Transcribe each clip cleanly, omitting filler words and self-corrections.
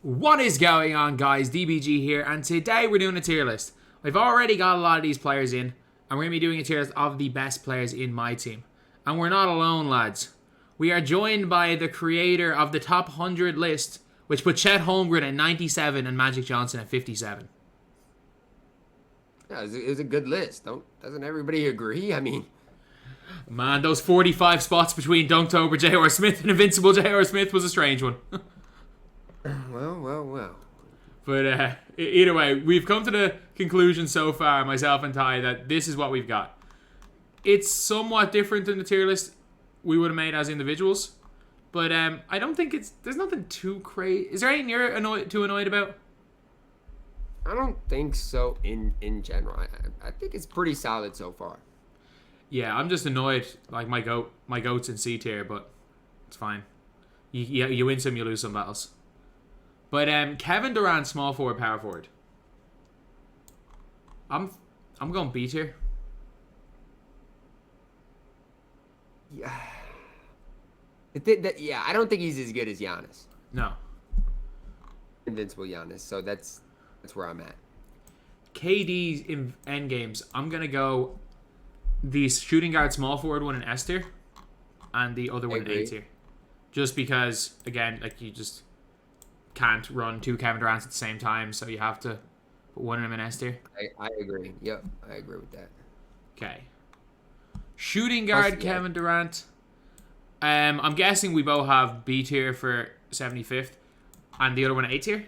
What is going on, guys? DBG here, and today we're doing a tier list. I've already got a lot of these players in, and we're going to be doing a tier list of the best players in my team. And we're not alone, lads. We are joined by the creator of the top 100 list, which put Chet Holmgren at 97 and Magic Johnson at 57. Yeah, it was a good list. Doesn't everybody agree? I mean, man, those 45 spots between Dunktober, J.R. Smith, and Invincible J.R. Smith was a strange one. Well. But either way, we've come to the conclusion so far, myself and Ty, that this is what we've got. It's somewhat different than the tier list we would have made as individuals, but I don't think there's nothing too crazy. Is there anything you're too annoyed about? I don't think so in general. I think it's pretty solid so far. Yeah, I'm just annoyed. Like my goat's in C tier, but it's fine. You win some, you lose some battles. But Kevin Durant, small forward, power forward. I'm going B tier. Yeah. I don't think he's as good as Giannis. No. Invincible Giannis. So that's where I'm at. KD's in end games. I'm gonna go the shooting guard, small forward one in S tier, and the other one in A tier. Just because, again, like you just can't run two Kevin Durants at the same time, so you have to put one of them in S tier. I agree. Yep, I agree with that. Okay. Shooting guard, Kevin Durant. I'm guessing we both have B tier for 75th, and the other one A tier.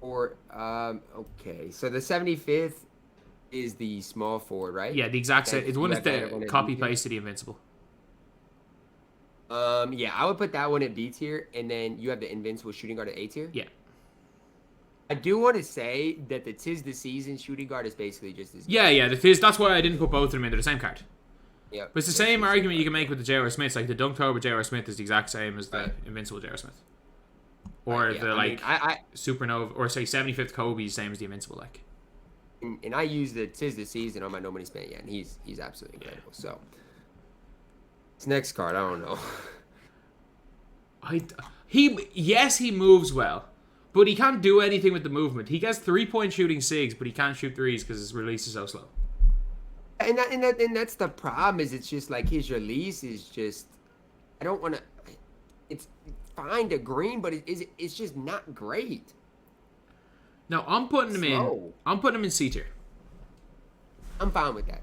Or okay, so the 75th is the small forward, right? Yeah, the exact same. It's one is the copy paste to the Invincible. Yeah, I would put that one at B tier, and then you have the Invincible shooting guard at A tier. Yeah. I do want to say that the Tis the Season shooting guard is basically just as good. Yeah, that's why I didn't put both of them in. They're the same card. Yeah. But it's the same argument you can make with the J.R. Smiths. Like the Dunktober J.R. Smith is the exact same as the Invincible J.R. Smith. Or the Supernova, or say 75th Kobe is same as the Invincible. Like. And I use the Tis the Season on my No Money Spent Yet, and he's absolutely incredible. So this next card, I don't know. He moves well, but he can't do anything with the movement. He gets 3-point shooting SIGs, but he can't shoot threes because his release is so slow. And that's the problem. Is it's just like his release is just. I don't want to. It's fine to green, but it's just not great. No, I'm putting him in. I'm putting him in C tier. I'm fine with that.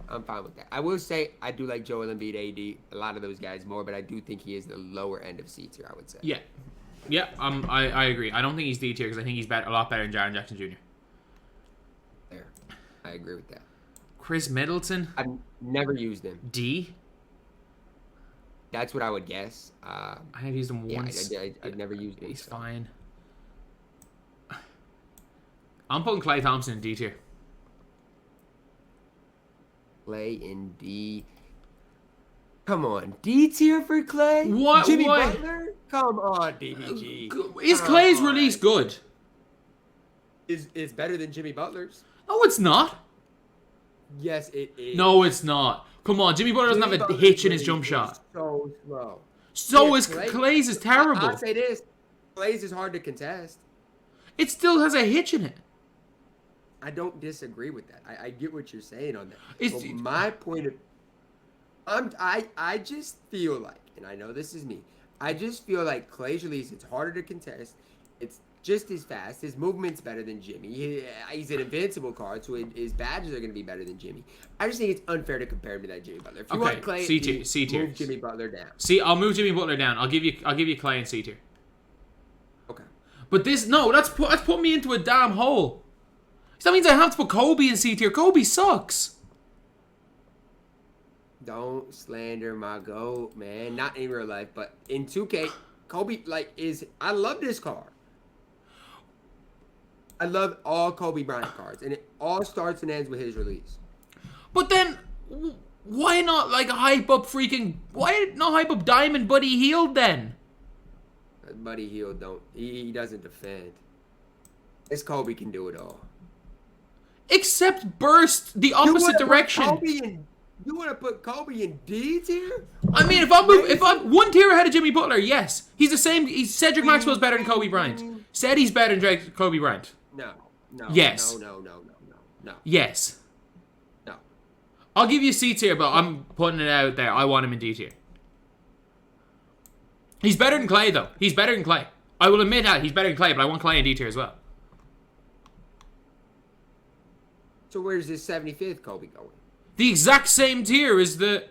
I will say I do like Joel Embiid, AD, a lot of those guys more, but I do think he is the lower end of C tier. I would say. Yeah. I agree. I don't think he's D tier because I think he's a lot better than Jaren Jackson Jr. There, I agree with that. Chris Middleton. I've never used him. D. That's what I would guess. I have used him once. I've never used him. He's fine. I'm putting Klay Thompson in D tier. Klay in D. Come on, D tier for Klay? What? Jimmy Butler? Come on, DBG. Is Klay's release good? It's better than Jimmy Butler's. No, it's not. Yes, it is. No, it's not. Come on, Jimmy Butler doesn't have a hitch in his jump shot. So slow. So is Klay's is terrible. I'll say this. Klay's is hard to contest. It still has a hitch in it. I don't disagree with that. I get what you're saying on that. My point of... I just feel like, and I know this is me, I just feel like Klay's release, it's harder to contest. It's just as fast. His movement's better than Jimmy. He's an invincible card, so his badges are going to be better than Jimmy. I just think it's unfair to compare him to that Jimmy Butler. If you want Klay, C tier. Move Jimmy Butler down. I'll move Jimmy Butler down. I'll give you Klay in C tier. Okay. But that's put me into a damn hole. So that means I have to put Kobe in C tier. Kobe sucks. Don't slander my GOAT, man. Not in real life, but in 2K, Kobe I love this card. I love all Kobe Bryant cards, and it all starts and ends with his release. But then, why not hype up Diamond Buddy Hield then? Buddy Hield he doesn't defend. This Kobe can do it all. Except burst the opposite direction. You want to put Kobe in D tier? I mean, if I'm one tier ahead of Jimmy Butler, yes, he's the same. Cedric Maxwell's better than Kobe Bryant. said he's better than Kobe Bryant. No. Yes. No. Yes. No. I'll give you C tier, but I'm putting it out there. I want him in D tier. He's better than Clay, though. He's better than Clay. I will admit that he's better than Clay, but I want Clay in D tier as well. So where's this 75th Kobe going? The exact same tier as the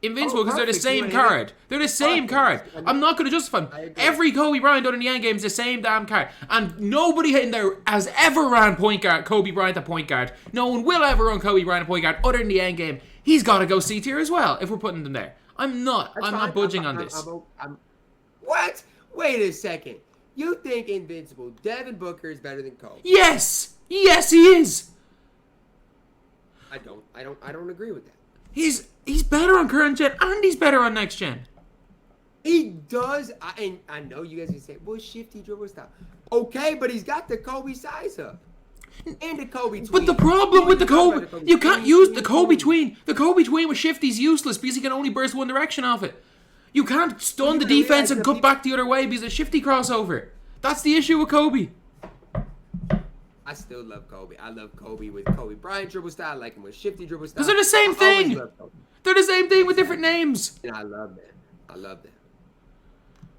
Invincible, because they're the same card. They're the same card. I'm not going to justify them. Every Kobe Bryant done in the end game is the same damn card. And nobody in there has ever ran point guard, Kobe Bryant at point guard. No one will ever run Kobe Bryant at point guard other than the end game. He's got to go C tier as well if we're putting them there. I'm not budging on this. What? Wait a second. You think Invincible Devin Booker is better than Kobe? Yes! Yes, he is! I don't agree with that. He's better on current gen and he's better on next gen. He does. I know you guys can say, well, shifty dribble style. Okay, but he's got the Kobe size up. And the Kobe tween. But the problem with the Kobe, you can't use the Kobe tween. The Kobe tween with shifty's useless because he can only burst one direction off it. You can't stun the defense and cut back the other way because of shifty crossover. That's the issue with Kobe. I still love Kobe. I love Kobe with Kobe Bryant dribble style. I like him with shifty dribble style. Because they're the same thing. They're the same thing with different names. And I love that.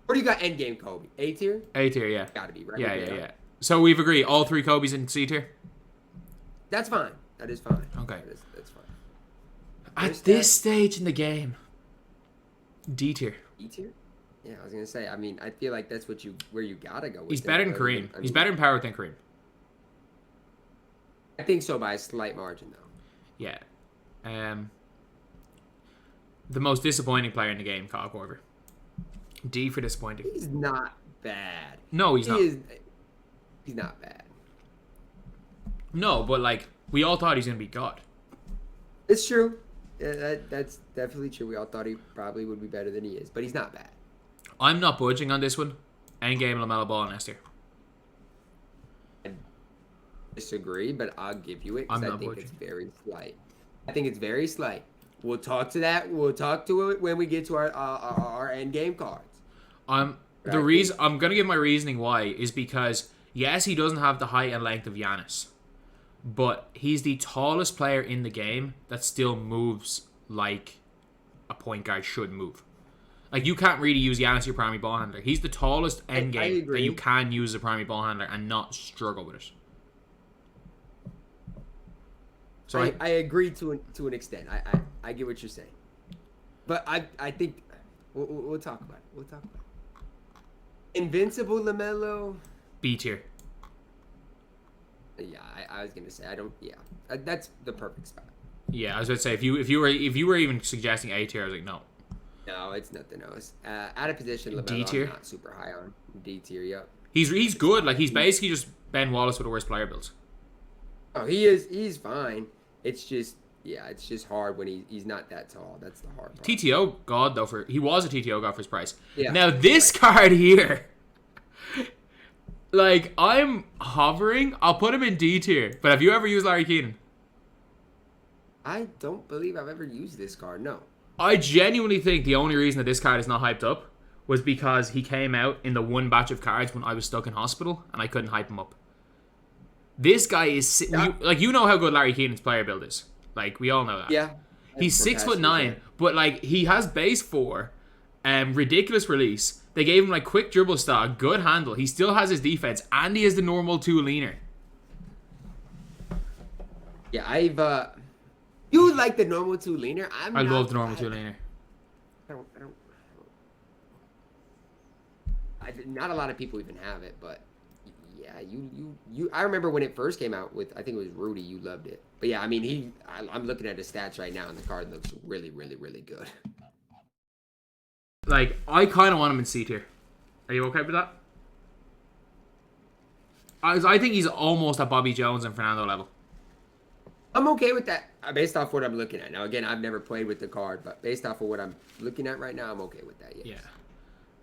Where do you got endgame Kobe? A tier? A tier, yeah. Gotta be, right? Yeah. So we've agreed. All three Kobe's in C tier? That's fine. That is fine. Okay. That's fine. At this stage in the game, D tier. D tier? Yeah, I was gonna say. I mean, I feel like that's where you gotta go. He's better than Kareem. He's better in power than Kareem. I think so by a slight margin, though. Yeah. The most disappointing player in the game, Kyle Korver. D for disappointing. He's not bad. No, he's not. He's not bad. No, but like we all thought he's gonna be God. It's true. Yeah, that's definitely true. We all thought he probably would be better than he is, but he's not bad. I'm not budging on this one. Endgame, LaMelo Ball, and Esther. I disagree, but I'll give you it I'm because not I think budging. it's very slight. I think it's very slight. We'll talk to that. We'll talk to it when we get to our end game cards. The reason I'm gonna give my reasoning why is because yes, he doesn't have the height and length of Giannis, but he's the tallest player in the game that still moves like a point guard should move. Like you can't really use Giannis as your primary ball handler. He's the tallest end game that you can use as a primary ball handler and not struggle with it. So I agree to an extent. I get what you're saying, but I think we'll talk about it. Invincible LaMelo. B tier. Yeah, I was gonna say I don't. Yeah, that's the perfect spot. Yeah, I was gonna say if you were even suggesting A tier, I was like no. No, it's nothing else. Out of position, LaMelo, D tier. I'm not super high on. D tier, yep. He's good. Like he's basically just Ben Wallace with a worse player build. Oh, he is. He's fine. It's just hard when he's not that tall. That's the hard part. TTO god though he was a TTO god for his price. Yeah. Now this card here, like I'm hovering. I'll put him in D tier. But have you ever used Larry Keenan? I don't believe I've ever used this card. No. I genuinely think the only reason that this card is not hyped up was because he came out in the one batch of cards when I was stuck in hospital and I couldn't hype him up. This guy is you know how good Larry Keenan's player build is. Like we all know that. Yeah. He's 6'9", but like he has base 4, ridiculous release. They gave him like quick dribble style, good handle. He still has his defense, and he has the normal 2 leaner. Yeah, you like the normal 2 leaner? I love the normal 2 leaner. Not a lot of people even have it, but yeah, you. I remember when it first came out with, I think it was Rudy. You loved it, but yeah, I mean, I'm looking at his stats right now, and the card looks really, really, really good. Like, I kind of want him in C tier. Are you okay with that? I think he's almost at Bobby Jones and Fernando level. I'm okay with that based off what I'm looking at. Now, again, I've never played with the card, but based off of what I'm looking at right now, I'm okay with that. Yes. Yeah.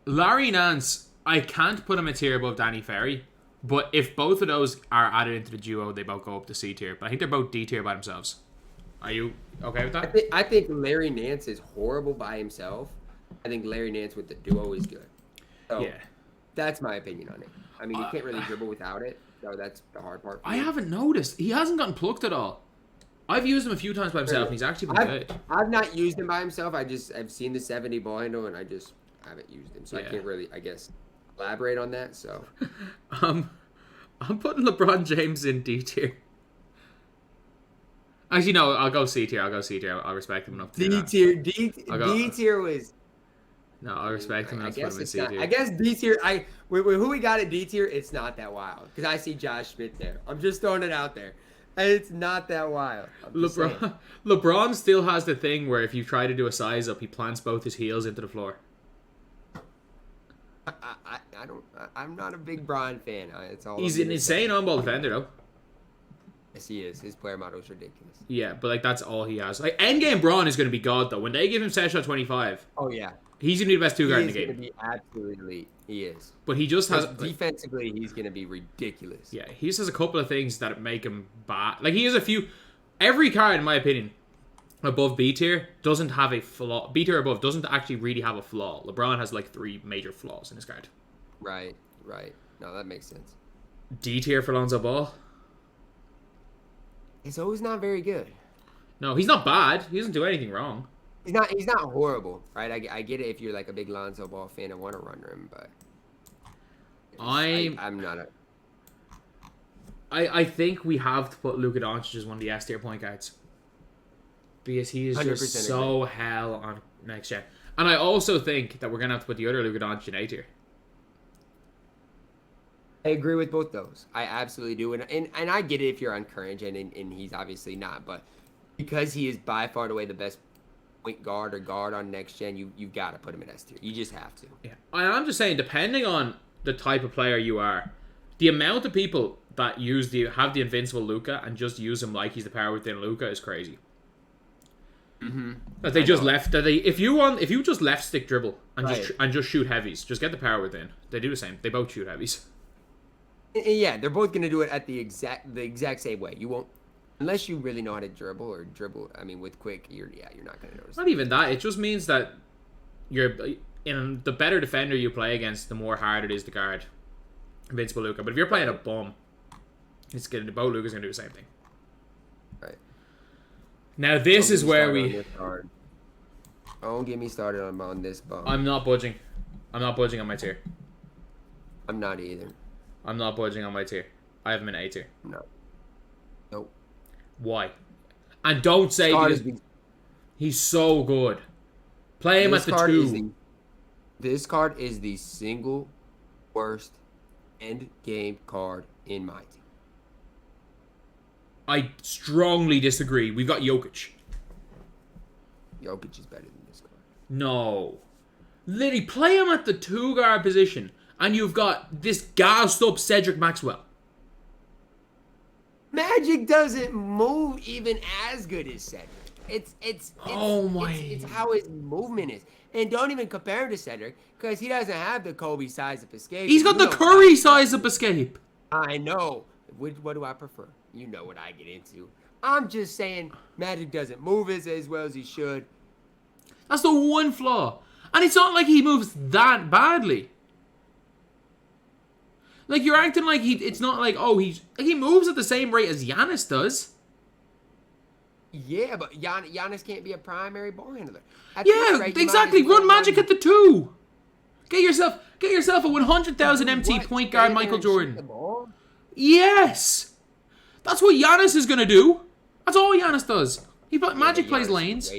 Larry Nance, I can't put him a tier above Danny Ferry, but if both of those are added into the duo, they both go up to C tier. But I think they're both D tier by themselves. Are you okay with that? I think Larry Nance is horrible by himself. I think Larry Nance with the duo is good. So, yeah. That's my opinion on it. I mean, you can't really dribble without it, so that's the hard part. I haven't noticed. He hasn't gotten plucked at all. I've used him a few times by himself, and he's actually been good. I've not used him by himself. I've seen the 70 ball handle, and I haven't used him, so I can't really, I guess, elaborate on that. So, I'm putting LeBron James in D tier. Actually, no, I'll go C tier. I'll respect him enough to D tier. D tier was. No, I respect him enough to put him in C tier. I guess D tier. With who we got at D tier, it's not that wild because I see Josh Smith there. I'm just throwing it out there. It's not that wild. LeBron still has the thing where if you try to do a size up, he plants both his heels into the floor. I'm not a big Bron fan. It's all. He's an insane on-ball defender, though. Yes, he is. His player model is ridiculous. Yeah, but like that's all he has. Like endgame Bron is going to be god though. When they give him set shot 25. Oh yeah. He's going to be the best two guard in the game. He's going to be absolutely elite. He is. But he just has... defensively, he's going to be ridiculous. Yeah, he just has a couple of things that make him bad. Like, he has a few... Every card, in my opinion, above B tier doesn't have a flaw. B tier above doesn't actually really have a flaw. LeBron has, like, 3 major flaws in his card. Right. No, that makes sense. D tier for Lonzo Ball? He's always not very good. No, he's not bad. He doesn't do anything wrong. He's not horrible, right? I get it if you're like a big Lonzo Ball fan and want to run him, but I'm not a. I think we have to put Luka Doncic as one of the S tier point guards because he is just so hell on next gen. And I also think that we're gonna have to put the other Luka Doncic in A tier. I agree with both those. I absolutely do, and I get it if you're on current gen, and he's obviously not, but because he is by far and away the best point guard or guard on next gen, you've got to put him in S tier. You just have to. Yeah, I'm just saying, depending on the type of player you are, the amount of people that have the invincible Luka and just use him like he's the power within Luka is crazy. Mm-hmm. That they just left. That if you just left stick dribble and just shoot heavies, just get the power within. They do the same. They both shoot heavies. Yeah, they're both gonna do it at the exact same way. You won't. Unless you really know how to dribble, I mean, with quick, you're not going to notice. Not even that. It just means that the better defender you play against, the more hard it is to guard invincible Luka. But if you're playing a bum, both Luka's going to do the same thing. Right. Now this is where we. Don't get me started on this bum. I'm not budging. I'm not budging on my tier. I'm not either. I'm not budging on my tier. I have him in A tier. No. Nope. Why? And don't say he's so good. Play him at the 2. This card is the single worst end game card in my team. I strongly disagree. We've got Jokic. Jokic is better than this card. No. Literally, play him at the 2 guard position, and you've got this gassed up Cedric Maxwell. Magic doesn't move even as good as Cedric. It's how his movement is. And don't even compare him to Cedric because he doesn't have the Kobe size of escape. He's got the Curry size of escape. I know. What do I prefer? You know what I get into. I'm just saying Magic doesn't move as well as he should. That's the one flaw. And it's not like he moves that badly. Like, you're acting like it's not like, he moves at the same rate as Giannis does. Yeah, but Giannis can't be a primary ball handler. Exactly. Run Magic at the 2. Get yourself a 100,000 MT point guard Michael Jordan. Yes. That's what Giannis is going to do. That's all Giannis does. Magic plays lanes.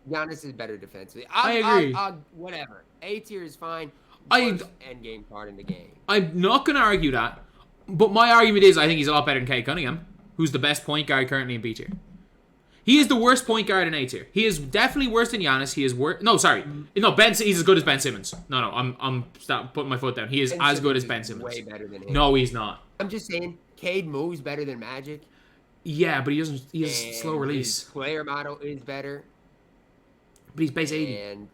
Giannis is better defensively. I agree. Whatever. A tier is fine. End game card in the game. I'm not going to argue that, but my argument is I think he's a lot better than Kate Cunningham, who's the best point guard currently in B tier. He is the worst point guard in A tier. He is definitely worse than Giannis. He is worse. No, sorry. No, he's as good as Ben Simmons. No, I'm putting my foot down. He is as good as Ben Simmons. Way better than him. No, he's not. I'm just saying, Cade moves better than Magic. Yeah, but he has slow release. His player model is better. But he's base 80. And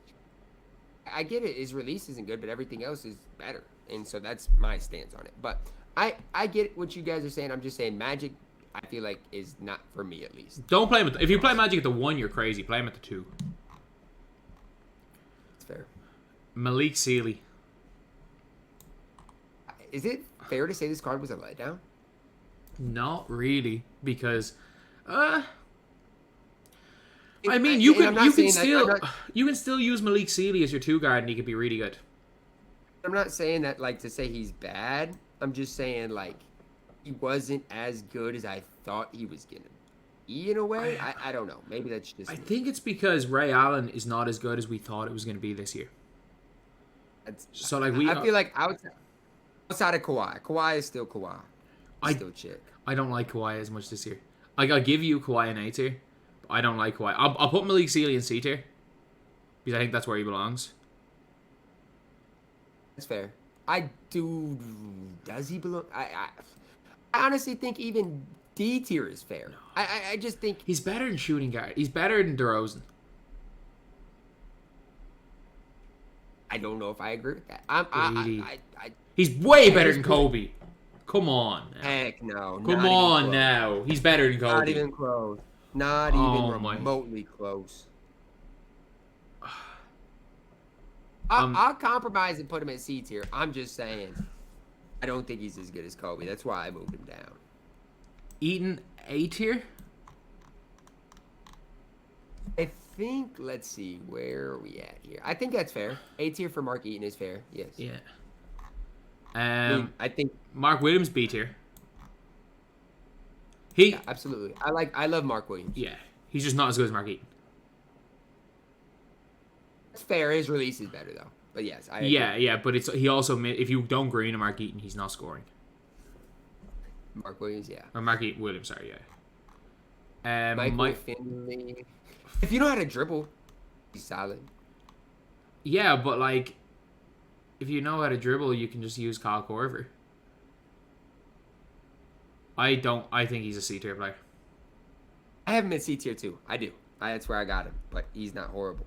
I get it. His release isn't good, but everything else is better. And so that's my stance on it. But I get what you guys are saying. I'm just saying Magic, I feel like, is not for me, at least. Don't play him if you play Magic at the 1, you're crazy. Play him at the 2. It's fair. Malik Sealy. is it fair to say this card was a letdown? Not really, because I mean, And you I'm can not you can saying that, still you can still use Malik Sealy as your 2 guard, and he could be really good. I'm not saying that like to say he's bad. I'm just saying like he wasn't as good as I thought he was gonna be in a way. I don't know. Maybe that's just I me. think it's because Ray Allen is not as good as we thought it was going to be this year. So like I feel like outside of Kawhi, Kawhi is still Kawhi. Still chick. I don't like Kawhi as much this year. Like, I'll give you Kawhi in A tier, but I don't like Kawhi. I'll put Malik Sealy in C tier because I think that's where he belongs. That's fair. I do. Does he belong? I honestly think even D tier is fair. I just think He's better than shooting guard. He's better than DeRozan. I don't know if I agree with that. He's way better than Kobe. Come on. Now. Heck no. Come on now. He's better than Kobe. Not even close. Not even remotely close. I'll compromise and put him at C tier. I'm just saying, I don't think he's as good as Kobe. That's why I moved him down. Eaton A tier? I think, let's see, where are we at here? I think that's fair. A tier for Mark Eaton is fair. Yes. Yeah. I think Mark Williams B tier. Yeah, absolutely. I love Mark Williams. Yeah. He's just not as good as Mark Eaton. It's fair. His release is better though. But yes, I agree. Yeah, but he also, if you don't green a Mark Eaton, he's not scoring. Mark Williams, yeah. Or Mark Eaton Williams, sorry, yeah. Michael Finley. If you know how to dribble, he's solid. Yeah, but like, if you know how to dribble, you can just use Kyle Korver. I think he's a C tier player. I have him at C tier too. I do. That's where I got him, but he's not horrible.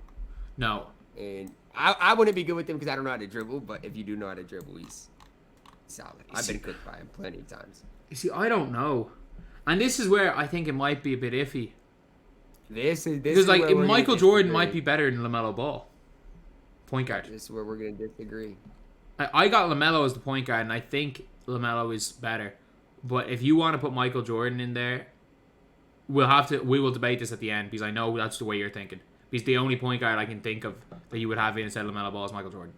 No. And I wouldn't be good with him because I don't know how to dribble. But if you do know how to dribble, he's solid. I've been cooked by him plenty of times. You see, I don't know, and this is where I think it might be a bit iffy. This is because like Michael Jordan might be better than LaMelo Ball, point guard. This is where we're gonna disagree. I got LaMelo as the point guard, and I think LaMelo is better. But if you want to put Michael Jordan in there, we will debate this at the end because I know that's the way you're thinking. Because the only point guard I can think of that you would have in instead of LaMelo Ball is Michael Jordan.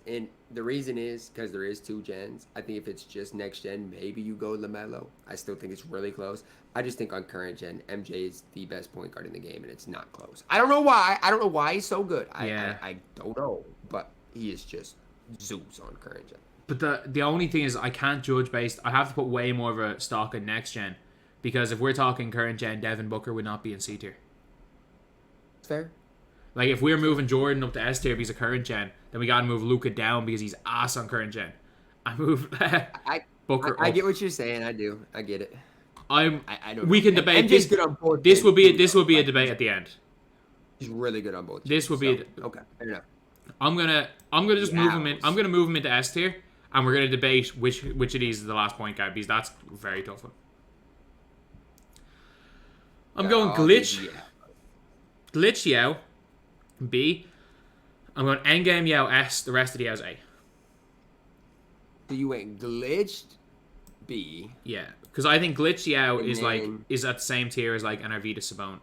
And the reason is because there is 2 gens. I think if it's just next gen, maybe you go LaMelo. I still think it's really close. I just think on current gen, MJ is the best point guard in the game, and it's not close. I don't know why. I don't know why he's so good. I don't know, but he is just Zeus on current gen. But the only thing is I can't judge based. I have to put way more of a stock in next gen because if we're talking current gen, Devin Booker would not be in C tier. Fair. Like if we're moving Jordan up to S tier because of current gen, then we gotta move Luka down because he's ass on current gen. I move Booker. I get what you're saying. I do. I get it. I don't. We can debate this. Good on both this will be a debate at the end. He's really good on both. This will be okay. Fair enough. I'm gonna just move him in. I'm gonna move him into S tier, and we're gonna debate which of these is the last point guy because that's a very tough one. I'm going Glitch Yao B. I'm going Endgame Yao S. The rest of the Yao's A. So you went Glitched B. Yeah, because I think Glitch Yao is at the same tier as like an Arvidas Sabonis.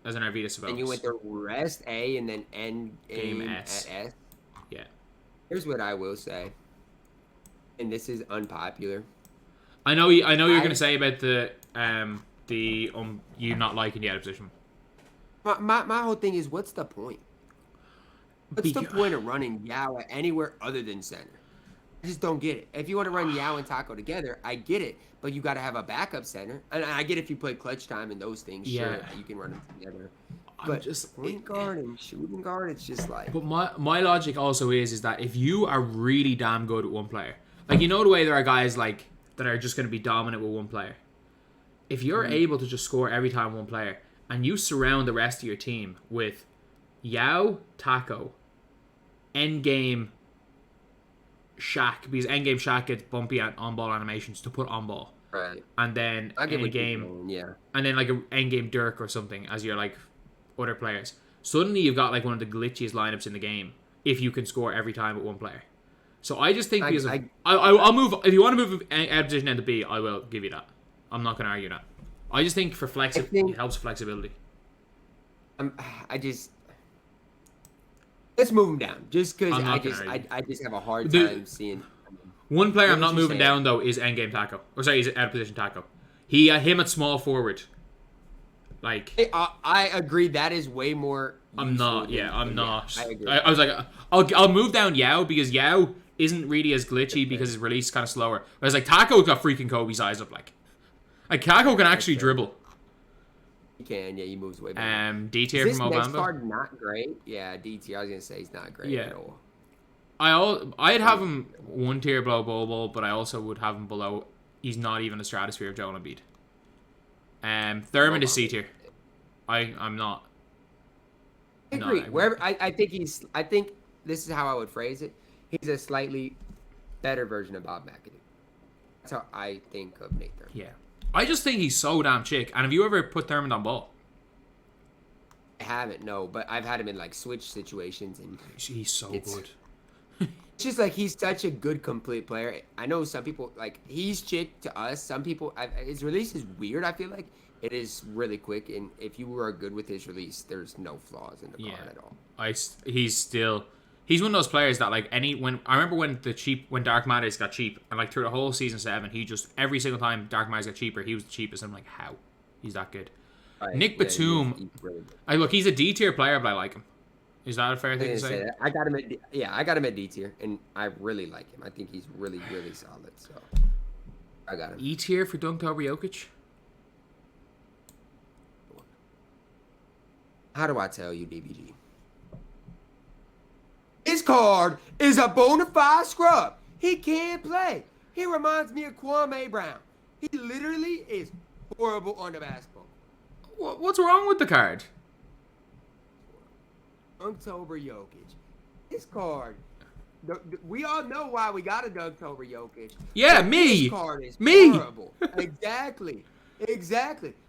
And you went the rest A and then Endgame S. At S. Yeah. Here's what I will say, and this is unpopular. I know you're gonna say about the you not liking the out of position. My whole thing is, what's the point? What's the point of running Yao anywhere other than center? I just don't get it. If you want to run Yao and Taco together, I get it. But you got to have a backup center. And I get if you play clutch time and those things, sure, you can run them together. But just point guard and shooting guard, it's just like... But my logic also is that if you are really damn good with one player, like you know the way there are guys like that are just going to be dominant with one player. If you're able to just score every time one player, and you surround the rest of your team with Yao, Taco, Endgame Shaq, because Endgame Shaq gets bumpy on-ball animations to put on-ball. Right. And then Endgame, and then like an Endgame Dirk or something as your like other players. Suddenly you've got like one of the glitchiest lineups in the game if you can score every time with one player. So I just think I'll move. If you want to move a position into B, I will give you that. I'm not going to argue that. I just think for it helps flexibility. Let's move him down, just because I just have a hard time seeing. One player I'm not moving down though is endgame Taco. Or sorry, he's out of position Taco. Him at small forward. Like I agree. That is way more. I'm not. I'm not. I agree. I was like, I'll move down Yao because Yao isn't really as glitchy because his release is kind of slower. Whereas like Taco's got freaking Kobe size up. Like Taco can actually dribble. He can. Yeah, he moves way better. D tier from Obama. This next card not great. Yeah, D tier. I was gonna say he's not great at all. I'd have him 1 tier below Bobo, but I also would have him below. He's not even the stratosphere of Joel Embiid. Thurman is C tier. I'm not. I agree. I think this is how I would phrase it. He's a slightly better version of Bob McAdoo. That's how I think of Nate Thurman. Yeah. I just think he's so damn chick. And have you ever put Thurman on ball? I haven't, no, but I've had him in like switch situations, and he's so good. It's just like he's such a good complete player. I know some people like he's chick to us. Some people his release is weird. I feel like it is really quick, and if you are good with his release, there's no flaws in the card at all. He's one of those players that like I remember when Dark Matters got cheap, and like through the whole season 7, he just every single time Dark Matters got cheaper, he was the cheapest. I'm like, how? He's that good. Right. Nick Batum. He's a D tier player, but I like him. Is that a fair thing to say? I got him at D tier, and I really like him. I think he's really, really solid. So I got him. E tier for dunked over Jokic. How do I tell you, DBG? His card is a bona fide scrub. He can't play. He reminds me of Kwame Brown. He literally is horrible on the basketball. What's wrong with the card? October Jokic. His card. We all know why we got a October Jokic. Yeah, me. His card is horrible. Exactly.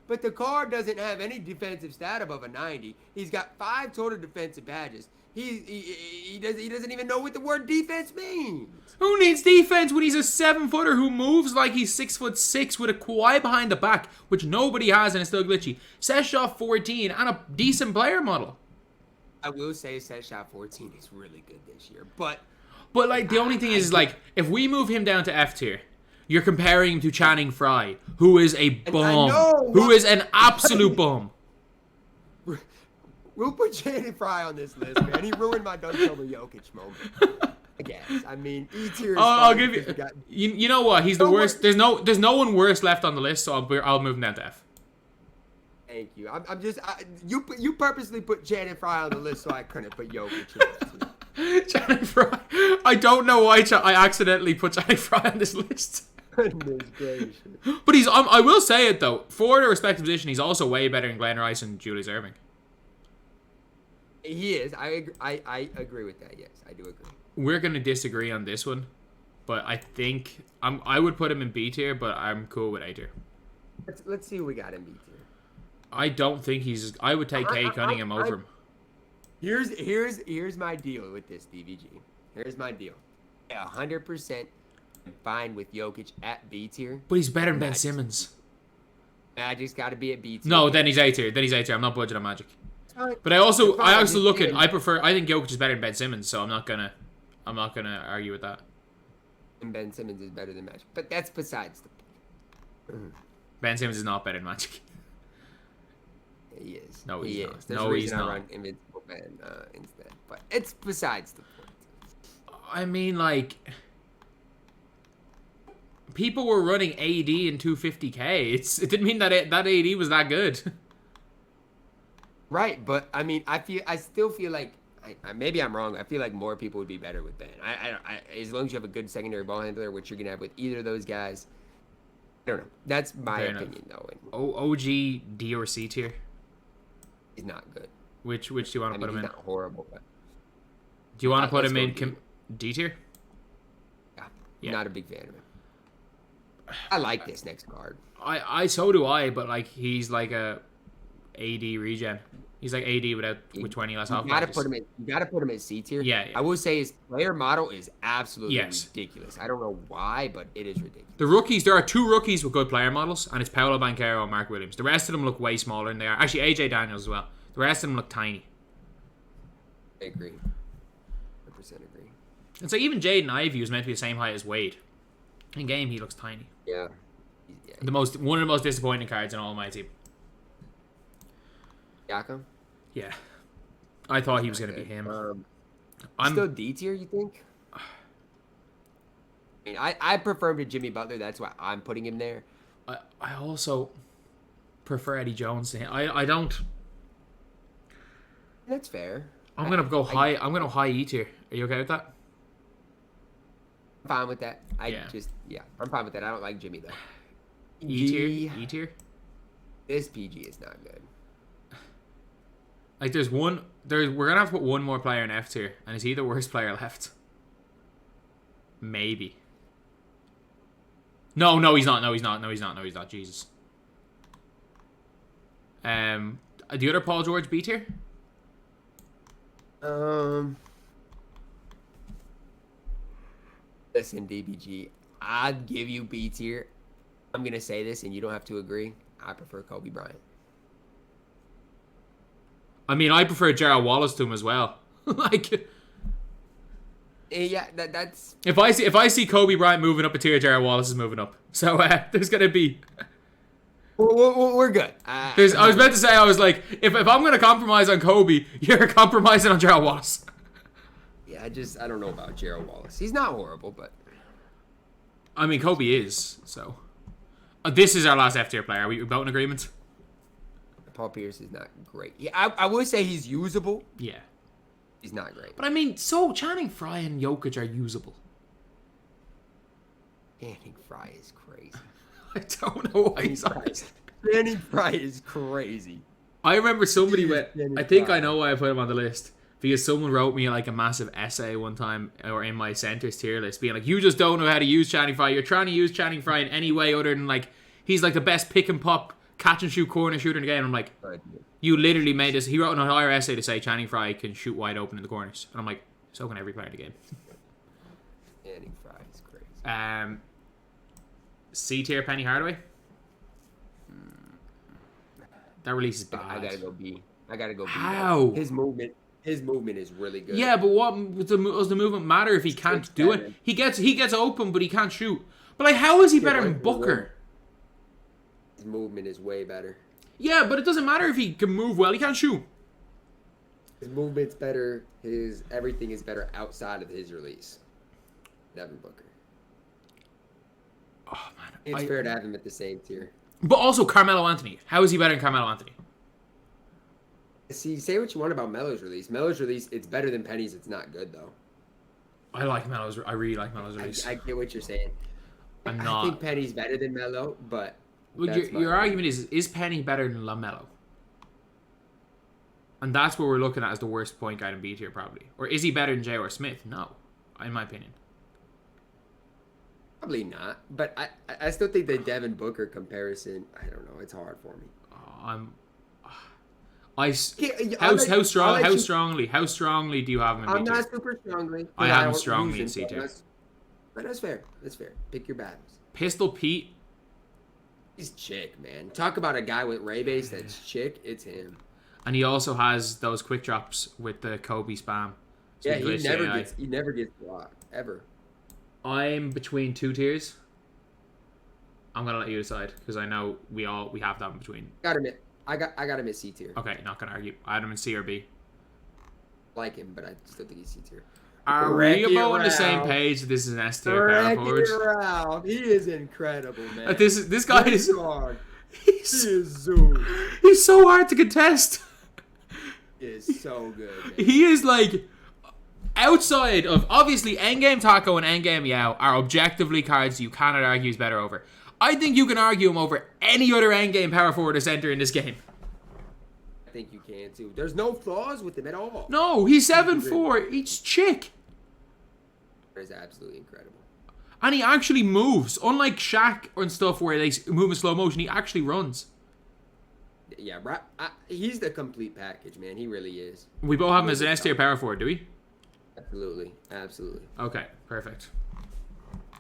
But the card doesn't have any defensive stat above a 90. He's got 5 total defensive badges. He doesn't even know what the word defense means. Who needs defense when he's a 7-footer who moves like he's 6'6" with a Kawhi behind the back, which nobody has and is still glitchy? Set shot 14 and a decent player model. I will say set shot 14 is really good this year, but like the only thing is like if we move him down to F tier, you're comparing him to Channing Frye, who is a bum, who is an absolute bum. We'll put Channing Frye on this list, man. He ruined my October Jokic moment. I guess. I mean, E tier. I'll give you. You know what? He's the worst. There's no one worse left on the list, so I'll move him down to F. Thank you. You purposely put Channing Frye on the list so I couldn't put Jokic. Channing Frye. I don't know why I accidentally put Channing Frye on this list. Goodness gracious. But I will say it though. For the respective position, he's also way better than Glenn Rice and Julius Erving. He is. I agree with that. Yes, I do agree. We're gonna disagree on this one, but I think I would put him in B tier, but I'm cool with A tier. Let's see who we got in B tier. I don't think I would take Kay Cunningham over him. Here's my deal with this, DBG. Here's my deal. 100% fine with Jokic at B tier. But he's better than Ben Simmons. I just got to be at B tier. No, then he's A tier. I'm not budging on Magic. But I also look at. I think Jokic is better than Ben Simmons, so I'm not gonna argue with that. And Ben Simmons is better than Magic, but that's besides the point. Ben Simmons is not better than Magic. He is. No, he's not. There's no, a he's reason not. I run Invincible Ben instead, but it's besides the point. I mean, like, people were running AD in 250K. It didn't mean that AD was that good. Right, but I mean, I still feel like maybe I'm wrong. I feel like more people would be better with Ben. I as long as you have a good secondary ball handler, which you're gonna have with either of those guys. I don't know. That's my opinion, though. OG D or C tier? He's not good. Which do you want to put him in? He's not horrible, but do you want to put him in D tier? Yeah. Not a big fan of him. I like this next card. So do I, but like he's like a AD regen. He's like AD with 20 less health. You gotta put him in C tier. Yeah. I will say his player model is absolutely Yes. ridiculous. I don't know why, but it is ridiculous. The rookies, there are 2 rookies with good player models, and it's Paolo Banchero and Mark Williams. The rest of them look way smaller than they are. Actually, AJ Daniels as well. The rest of them look tiny. I agree. 100% agree. And so even Jaden Ivey was meant to be the same height as Wade. In game, he looks tiny. Yeah. One of the most disappointing cards in all my team. Siakam? Yeah. I thought he was going to be him. I'm still D tier, you think? I mean, I prefer him to Jimmy Butler. That's why I'm putting him there. I also prefer Eddie Jones to him. I don't... That's fair. I'm going to go high. I'm going to high E tier. Are you okay with that? I'm fine with that. I'm fine with that. I don't like Jimmy, though. E tier? E tier? This PG is not good. Like, we're gonna have to put one more player in F tier, and is he the worst player left? Maybe. No, he's not. No, he's not. Jesus. The other Paul George B tier? Listen, DBG, I'd give you B tier. I'm gonna say this, and you don't have to agree. I prefer Kobe Bryant. I mean, I prefer Gerald Wallace to him as well. Like, yeah, that's. If I see Kobe Bryant moving up a tier, Gerald Wallace is moving up. So there's gonna be. We're good. I was meant to say, I was like, if I'm gonna compromise on Kobe, you're compromising on Gerald Wallace. Yeah, I don't know about Gerald Wallace. He's not horrible, but. I mean, Kobe is. So, this is our last F tier player. Are we both in agreement? Paul Pierce is not great. Yeah, I would say he's usable. Yeah. He's not great. But I mean, so Channing Frye and Jokic are usable. Channing Frye is crazy. I don't know why he's on this. Channing Frye is crazy. I remember somebody I think I know why I put him on the list. Because someone wrote me like a massive essay one time, or in my centers tier list, being like, you just don't know how to use Channing Frye. You're trying to use Channing Frye in any way other than like, he's like the best pick and pop catch and shoot corner shooter in the game. And I'm like, you literally made this. He wrote an entire essay to say Channing Frye can shoot wide open in the corners. And I'm like, so can every player in the game. Channing Frye is crazy. C tier Penny Hardaway. That release is bad. I gotta go B. How? His movement is really good. Yeah, but does the movement matter if he can't do it? He gets open, but he can't shoot. But like, how is he better than Booker? His movement is way better. Yeah, but it doesn't matter if he can move well. He can't shoot. His movement's better. His everything is better outside of his release. Devin Booker. Oh man, It's fair to have him at the same tier. But also Carmelo Anthony. How is he better than Carmelo Anthony? See, say what you want about Melo's release. Melo's release, it's better than Penny's. It's not good though. I really like Melo's release. I get what you're saying. I think Penny's better than Melo, but. Well, your argument is Penny better than LaMelo? And that's what we're looking at as the worst point guard in B tier, probably. Or is he better than J.R. Smith? No, in my opinion. Probably not. But I still think the Devin Booker comparison, I don't know. It's hard for me. How strongly do you have him in B tier? I'm not super strongly. I have him strongly in C tier. But that's fair. Pick your battles. Pistol Pete. He's chick, man. Talk about a guy with Ray base that's chick. It's him. And he also has those quick drops with the Kobe spam. So yeah, he never gets blocked ever. I'm between 2 tiers. I'm gonna let you decide because I know we have that in between. I got him at C tier. Okay, not gonna argue. I had him in C or B. Like him, but I still think he's C tier. Are we about on the same page? This is an S tier power forward. He is incredible, man. This guy is hard. He's so hard to contest. He is so good. Man. He is like outside of obviously Endgame Taco and Endgame Yao are objectively cards you cannot argue is better over. I think you can argue him over any other Endgame power forward or center in this game. I think you can too. There's no flaws with him at all. No, he's 7'4". Each chick. That is absolutely incredible. And he actually moves. Unlike Shaq and stuff where they move in slow motion, he actually runs. Yeah, he's the complete package, man. He really is. We both have him as an S tier power forward, do we? Absolutely, absolutely. Okay, perfect.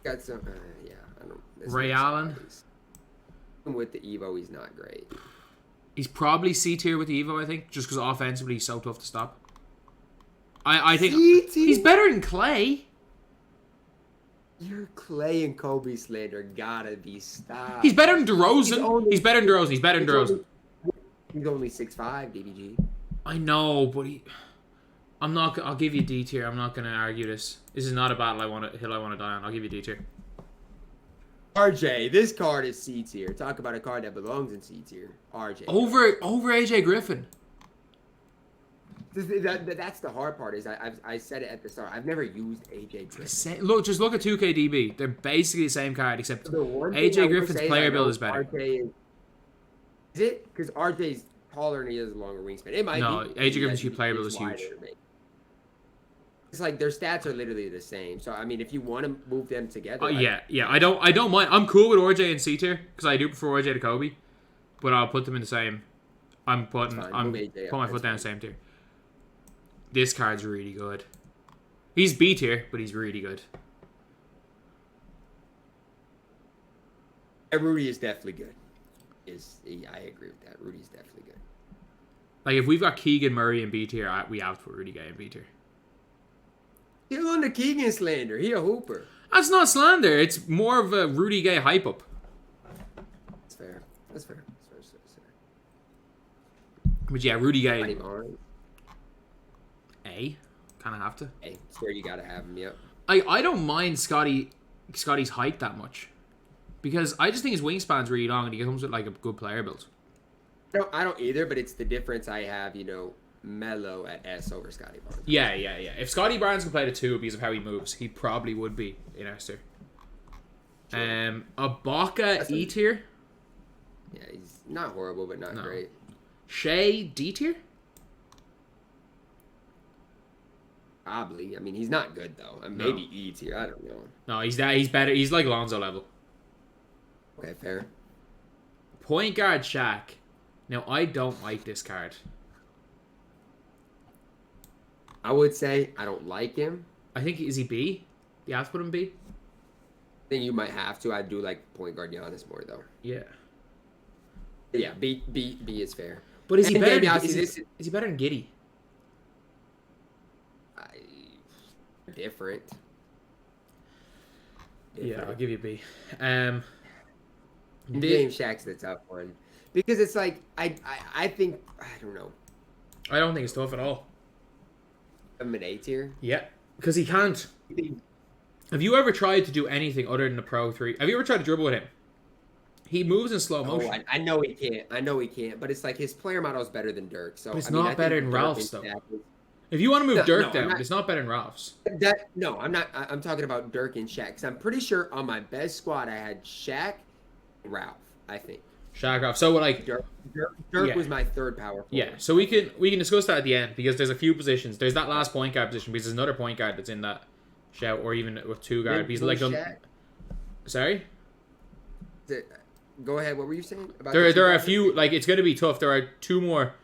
Got some, yeah. I don't. Ray Allen. With the Evo, he's not great. He's probably C tier with the Evo, I think, just because offensively he's so tough to stop. I think C-tier? he's better than Clay. Your Clay and Kobe slander gotta be stopped. He's better than DeRozan. He's better than DeRozan. He's better than DeRozan. He's only 6'5", DBG. I know, but I'm not. I'll give you D tier. I'm not gonna argue this. This is not a battle I want to die on. I'll give you D tier. RJ, this card is C tier. Talk about a card that belongs in C tier. RJ. Over AJ Griffin. That's the hard part. Is I said it at the start. I've never used AJ Griffin. Look, just look at 2KDB. They're basically the same card, except AJ Griffin's player build is better. RJ is it? Because RJ's taller and he has a longer wingspan. It might be. AJ Griffin's player build is huge. It's like their stats are literally the same. So I mean, if you want to move them together, yeah. I don't mind. I'm cool with RJ and C tier because I do prefer RJ to Kobe, but I'll put them in the same. I'm putting my foot down in the same tier. This card's really good. He's B tier, but he's really good. Rudy is definitely good. I agree with that. Rudy's definitely good. Like if we've got Keegan Murray in B tier, we have to put Rudy Gay in B tier. Still on the Keegan slander. He a hooper. That's not slander. It's more of a Rudy Gay hype up. That's fair. That's fair. But yeah, Rudy Gay. A, kind of have to. A, sure you gotta have him. Yep. I don't mind Scotty's height that much, because I just think his wingspan's really long and he comes with like a good player build. No, I don't either. But it's the difference I have. Melo at S over Scotty Barnes. Yeah. If Scotty Barnes could play the 2 because of how he moves, he probably would be in S tier. Sure. Ibaka E tier. Yeah, he's not horrible, but not great. Shea D tier. Probably. I mean, he's not good though. Maybe E tier. I don't know. No, he's better. He's like Lonzo level. Okay, fair. Point guard Shaq. Now I don't like this card. I would say I don't like him. I think is he B? You have to put him B. I think you might have to. I do like point guard Giannis more though. Yeah. Yeah, B is fair. But is he better? Is he better than Giddey? Different. Yeah, I'll give you B. Game Shaq's the tough one because it's like I think I don't know. I don't think it's tough at all. I'm an A tier. Yeah, because he can't. Have you ever tried to do anything other than the Pro 3? Have you ever tried to dribble with him? He moves in slow motion. Oh, I know he can't. But it's like his player model is better than Dirk. So but it's not better than Ralph's though. If you want to move Dirk down, it's not better than Ralph's. I'm not. I'm talking about Dirk and Shaq. Because I'm pretty sure on my best squad I had Shaq, and Ralph. I think. Shaq, Ralph. So like Dirk was my third power forward. Yeah. So we can discuss that at the end because there's a few positions. There's that last point guard position because there's another point guard that's in that shout or even with 2 guard. Because like sorry. Go ahead. What were you saying about? There are a few. Like it's going to be tough. There are two more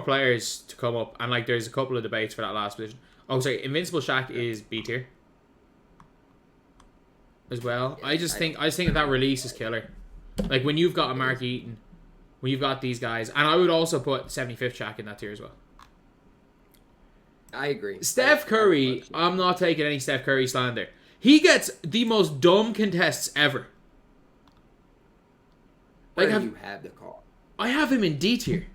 players to come up, and like there's a couple of debates for that last position. Oh, sorry, Invincible Shaq is B tier as well. Yeah, I just think that release is killer. Like when you've got a Mark Eaton, when you've got these guys, and I would also put 75th Shaq in that tier as well. I agree. Steph Curry, I'm not taking any Steph Curry slander. He gets the most dumb contests ever. Where do you have the call? I have him in D tier.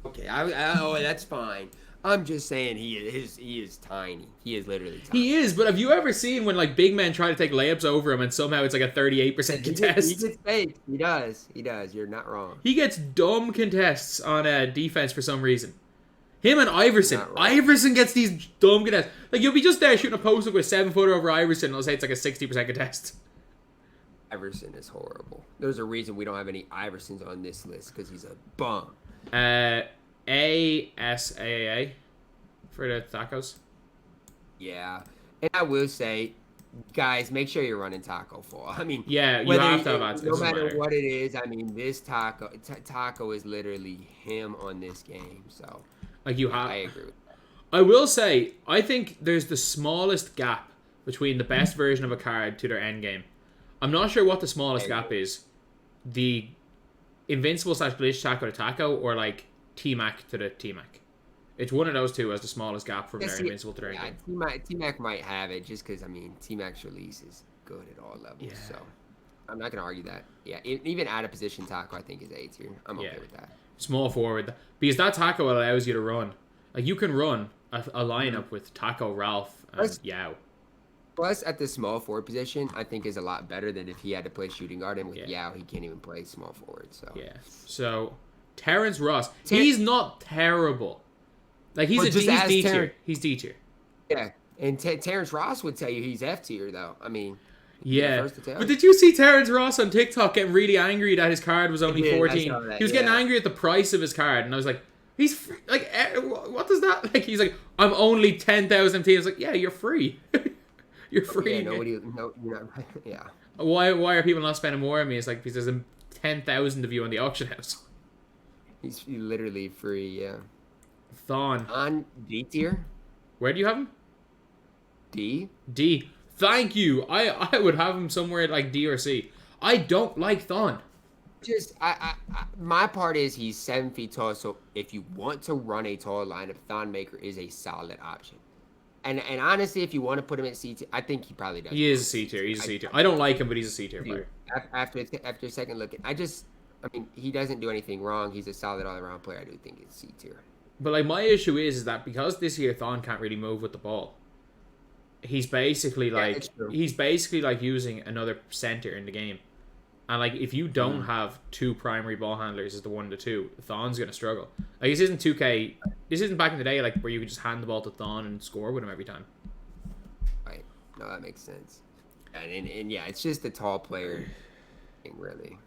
Okay, that's fine. I'm just saying he is tiny. He is literally tiny. He is, but have you ever seen when like big men try to take layups over him and somehow it's like a 38% contest? He gets faked. He does. You're not wrong. He gets dumb contests on defense for some reason. Him and Iverson. Iverson gets these dumb contests. Like you'll be just there shooting a post up with 7-footer over Iverson and they'll say it's like a 60% contest. Iverson is horrible. There's a reason we don't have any Iversons on this list because he's a bum. ASAA for the tacos. Yeah. And I will say, guys, make sure you're running Taco full. I mean, Yeah, you have to have ads. no matter what it is. I mean, this Taco is literally him on this game. So, like you have. I agree with that. I will say, I think there's the smallest gap between the best version of a card to their end game. I'm not sure what the smallest gap is. The Invincible / Glitch Taco to Taco, or like T-Mac to the T-Mac. It's one of those two as the smallest gap from their Invincible to their end game. T-Mac might have it just because, I mean, T-Mac's release is good at all levels. Yeah. So, I'm not going to argue that. Yeah, even out of position Taco, I think, is A tier. I'm okay with that. Small forward. Because that Taco allows you to run. Like, you can run a lineup with Taco, Ralph, and Yao. Plus, at the small forward position, I think is a lot better than if he had to play shooting guard. And with Yao, he can't even play small forward. So yeah. So, Terrence Ross. He's not terrible. Like, he's D tier. He's D tier. Yeah. And Terrence Ross would tell you he's F tier, though. I mean... Yeah, but did you see Terrence Ross on TikTok getting really angry that his card was only 14? He was getting angry at the price of his card, and I was like, he's free. Like, what does that, like, he's like, I'm only 10,000 teams. Like, yeah, you're free. You're free. Yeah, you're not, yeah. Why are people not spending more on me? It's like, because there's 10,000 of you on the auction house. He's literally free, yeah. Thon. On D tier? Where do you have him? D. Thank you. I would have him somewhere like D or C. I don't like Thon. Just my part is he's 7 feet tall, so if you want to run a tall lineup, Thon Maker is a solid option. And honestly, if you want to put him at C tier, I think he probably does. He is a C tier. He's a C tier. I don't like him, but he's a C tier player. After a second look, I mean, he doesn't do anything wrong. He's a solid all around player. I do think it's C tier. But like my issue is that because this year Thon can't really move with the ball. He's basically like using another center in the game, and like if you don't have two primary ball handlers as the 1 to 2, Thon's gonna struggle. Like this isn't 2K. This isn't back in the day like where you could just hand the ball to Thon and score with him every time. Right. No, that makes sense. And yeah, it's just a tall player thing, really.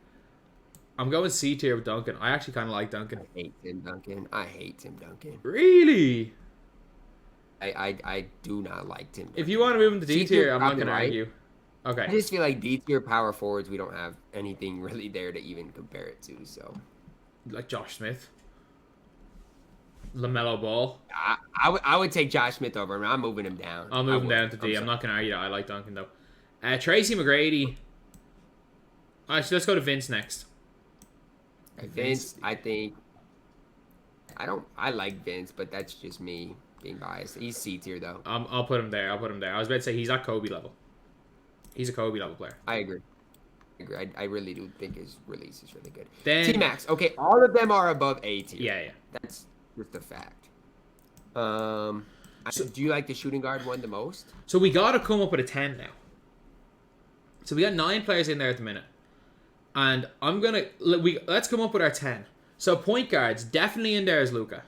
I'm going C tier with Duncan. I actually kind of like Duncan. I hate Tim Duncan. Really? I do not like Tim Duncan. If you want to move him to D tier, I'm not going to argue. Okay. I just feel like D tier power forwards, we don't have anything really there to even compare it to. So, like Josh Smith, LaMelo Ball. I would take Josh Smith over him. I'm moving him down. I'll move him down to D. I'm not going to argue that. I like Duncan though. Tracy McGrady. Actually, let's go to Vince next. Vince, I think. I like Vince, but that's just me being biased. He's C tier though. I'll put him there. I was about to say he's at Kobe level. He's a Kobe level player. I agree. I really do think his release is really good. Then T-Max. Okay, all of them are above A tier. Yeah. That's just a fact. Do you like the shooting guard one the most? So we got to come up with a 10 now. So we got 9 players in there at the minute. And let's come up with our 10. So point guards, definitely in there is Luka.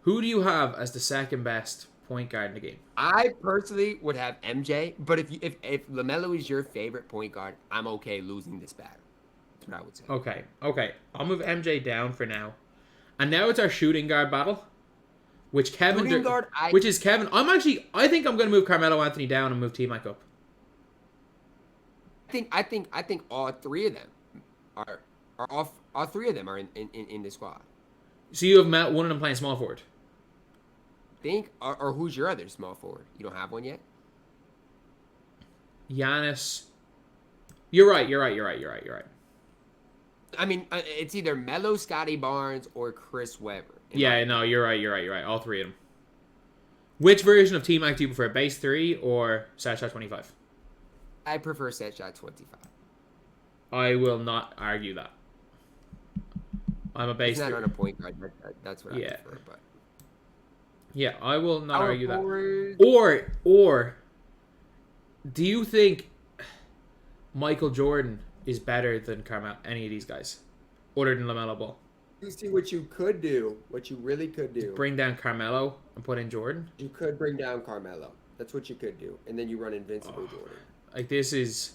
Who do you have as the second best point guard in the game? I personally would have MJ, but if LaMelo is your favorite point guard, I'm okay losing this battle. That's what I would say. Okay. I'll move MJ down for now. And now it's our shooting guard battle. Which is Kevin. I think I'm gonna move Carmelo Anthony down and move T-Mac up. I think all three of them are all three of them are in the squad. So you have one of them playing small forward. Or who's your other small forward? You don't have one yet? Giannis. You're right. I mean, it's either Melo, Scotty Barnes, or Chris Webber. Yeah, no, you're right. All three of them. Which version of T-Mac do you prefer? Base 3 or set shot 25? I prefer set shot 25. I will not argue that. I'm a base 3. It's not on a point guard. That's what I prefer. But yeah, I will not argue that. Or do you think Michael Jordan is better than any of these guys, other than LaMelo Ball? You see what you could do, what you really could do. Just bring down Carmelo and put in Jordan. You could bring down Carmelo. That's what you could do, and then you run Invincible Jordan. Like this is.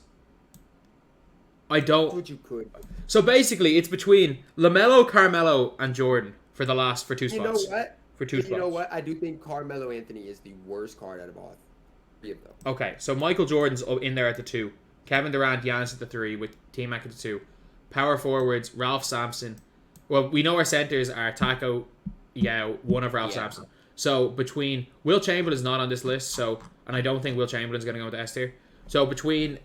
I don't. That's what you could. So basically, it's between LaMelo, Carmelo, and Jordan for 2 spots. You know what? For 2 spots. You know what? I do think Carmelo Anthony is the worst card out of all. Three of them. Okay, so Michael Jordan's in there at the 2. Kevin Durant, Giannis at the 3 with T-Mac at the 2. Power forwards, Ralph Sampson. Well, we know our centers are Taco, one of Ralph Sampson. So between Will Chamberlain's not on this list, and I don't think Will Chamberlain's going to go into S tier. So between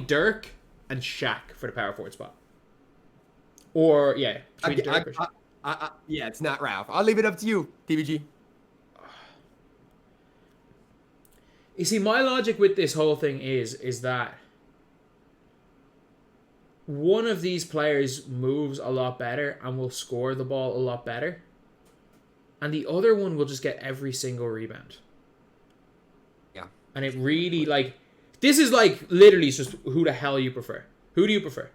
Dirk and Shaq for the power forward spot. Or between Dirk or Shaq. It's not Ralph. I'll leave it up to you, DBG. You see, my logic with this whole thing is that one of these players moves a lot better and will score the ball a lot better. And the other one will just get every single rebound. Yeah. And it really, this is literally just who the hell you prefer. Who do you prefer?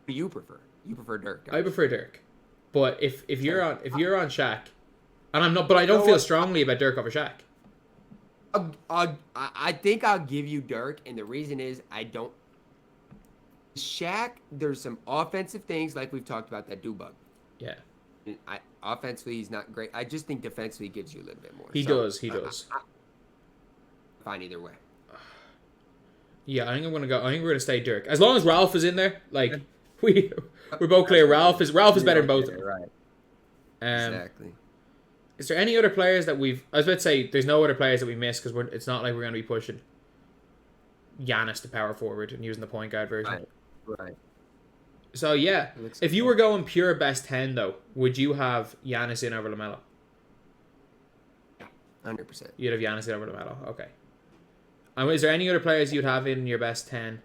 Who do you prefer? You prefer Dirk. I prefer Dirk. But if you're on Shaq, and I'm not, but I don't feel strongly about Dirk over Shaq. I think I'll give you Dirk, and the reason is I don't. Shaq, there's some offensive things like we've talked about that do bug. Yeah. Offensively, he's not great. I just think defensively he gives you a little bit more. He does. Fine either way. Yeah, I think we're gonna stay Dirk as long as Ralph is in there. We're both clear. Ralph is better than both of them. Right. Exactly. Is there any other players that we've... I was about to say, there's no other players that we missed because it's not like we're going to be pushing Giannis to power forward and using the point guard version. Right. So, yeah. If you were going pure best 10, though, would you have Giannis in over LaMelo? Yeah, 100%. You'd have Giannis in over LaMelo. Okay. And is there any other players you'd have in your best 10?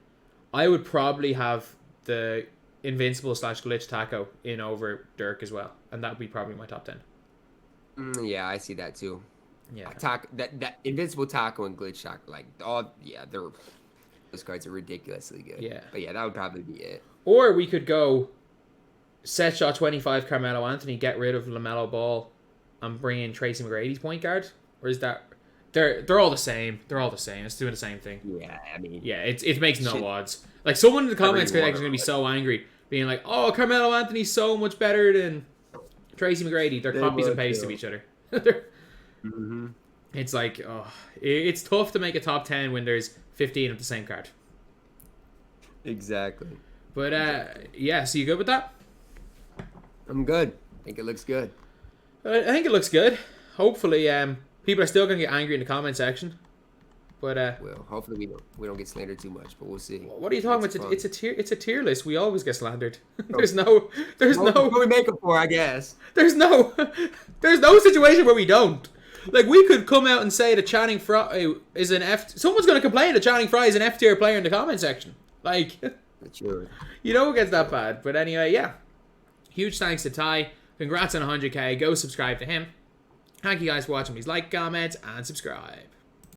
I would probably have the Invincible / Glitch Taco in over Dirk as well. And that would be probably my top 10. Yeah, I see that too. Yeah, that Invincible Taco and Glitch Taco, those cards are ridiculously good. Yeah, but that would probably be it. Or we could go set shot 25 Carmelo Anthony, get rid of LaMelo Ball, and bring in Tracy McGrady's point guard. Or is that they're all the same? They're all the same. It's doing the same thing. Yeah, I mean, it makes no odds. Someone in the comments section is gonna be so angry, being like, "Oh, Carmelo Anthony's so much better than Tracy McGrady." They're copies and pastes of each other. It's it's tough to make a top 10 when there's 15 of the same card. Exactly. But so you good with that? I'm good. I think it looks good. I think it looks good. Hopefully, people are still gonna get angry in the comment section. But well, hopefully we don't get slandered too much, but we'll see. What are you talking about? It's a tier list. We always get slandered. There's no. What we make it for, I guess. There's no situation where we don't. We could come out and say that Channing Frye is an F. Someone's gonna complain that Channing Frye is an F tier player in the comment section. Sure. It gets that bad. But anyway, yeah. Huge thanks to Ty. Congrats on 100k. Go subscribe to him. Thank you guys for watching. Please like, comment, and subscribe.